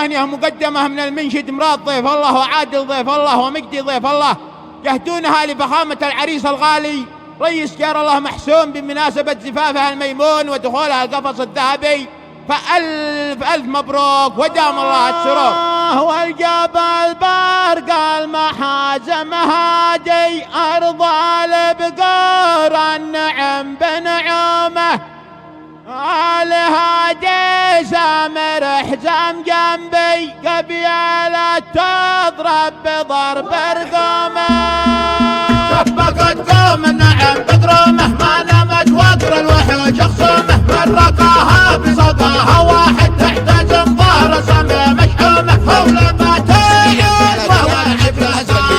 تهنئة مقدمة من المنشد مراد ضيف الله وعادل ضيف الله ومجدي ضيف الله، يهدونها لفخامة العريس الغالي رئيس جار الله محسوم بمناسبة زفافها الميمون ودخولها القفص الذهبي، فألف مبروك ودام الله السرور. والجبل برق المحازم هادي أرض البقور النعم بنعومه، الهادي سامر حزام جنبي قبيلة تضرب بضرب رقومه، شبقت قوم النعم بقرومه ما نمت وقر الوحوش خصومه، من رقاها بصداها واحد تحت جنبار سمي مشحومه، ولما تعيد ووعد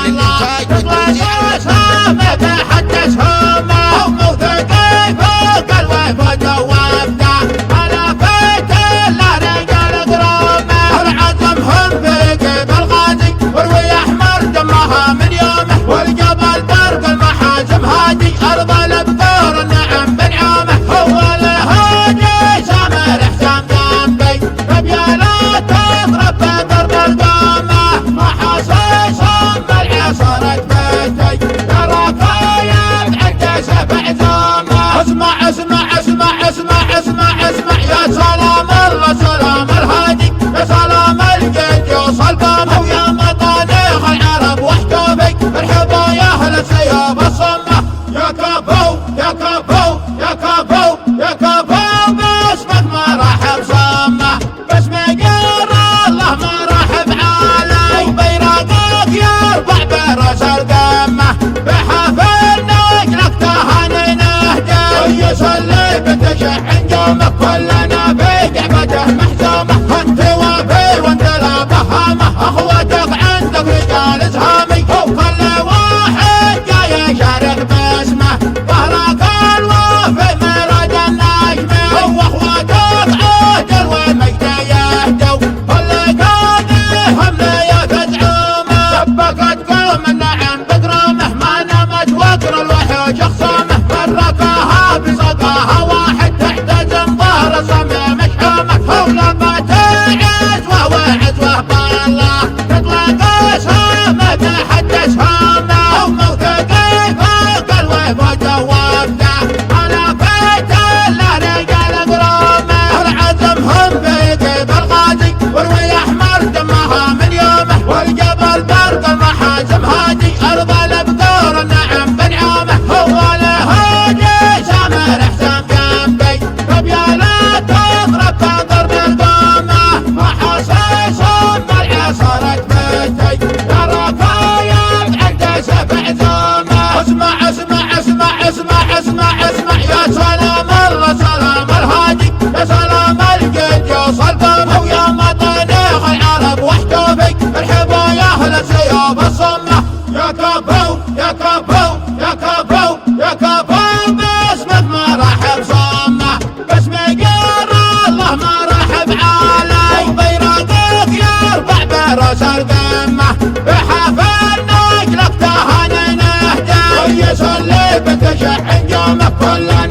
الله تطلع سامي بحد سهومه، وموثقي فوق الوفد ووفده على بيت الله رجال قرومه، العزمهم بقيب الغازي وروي احمر دمها من يومه، والجبل برق المحازم هادي ارض البقور النعم بنعومه، هو الهادي سامر حسام جنبي قبيلة تضرب بضرب القومه، محاصيصهم بالعصارة بيتي تراك يد عند سبع ثومه، اسمع اسمع اسمع اسمع اسمع اسمع يا سلام الله سلام الهادي، يا سلام الجد يوصل قومه، ويا مطانيخ العرب وحدوبي مرحبا يا اهل السيوف الصمه، يا كفو يا كفو يا كفو يا كفو باسمك ما راح بصمه، باسمك يا الله ما راح بعالي، وبيراقك يرفع براس القمه، بحفل نجلك تهاني نهدي، ويصلي بتشحن جومك كلنا في قعبته محزومه، انت وفي وانت لا بهامه، اخوتك عندك رجال زهامي، وكل واحد جاي يشارك باسمه، ظهرك الوفي مراد النجمي، واخواتك عادل ومجدي يهدوا، كل قاضيهم ليا تزعومه، سبقت قوم النعم بقرومه ما نمت وقر الوحوش خصومه، من رقاها بصداها واحد تحت جنبار سمي مشحومه، ولما تعز ووعد بالله تطلق سامه تحت سهامه، وموثقي فوق الوفد ووفده على بيت الله رجال قرومه، العزمهم بقيب الغازي وروي احمر دمها من يومه، والجبل برق المحازم هادي ارض البقور النعم بنعومه، هو الهادي سامر حسام جنبي قبيلة تضرب بضرب القومه، محاصيصهم بالعصارة بيتي تراك يد عند سبع ثومه، اسمع اسمع اسمع اسمع اسمع اسمع يا سلام الله سلام الهادي، يا سلام الجد يوصل قومه، ويا مطانيخ العرب وحدوبي مرحبا يا اهل السيوف الصمه، يا كفو يا كفو يا كفو يا كفو باسمك ما راح بصمه، باسمك يا الله ما راح بعالي، وبيراقك يرفع براس القمه، بحفل نجلك تهاني نهدي، ويصلي بتشحن جومك كلنا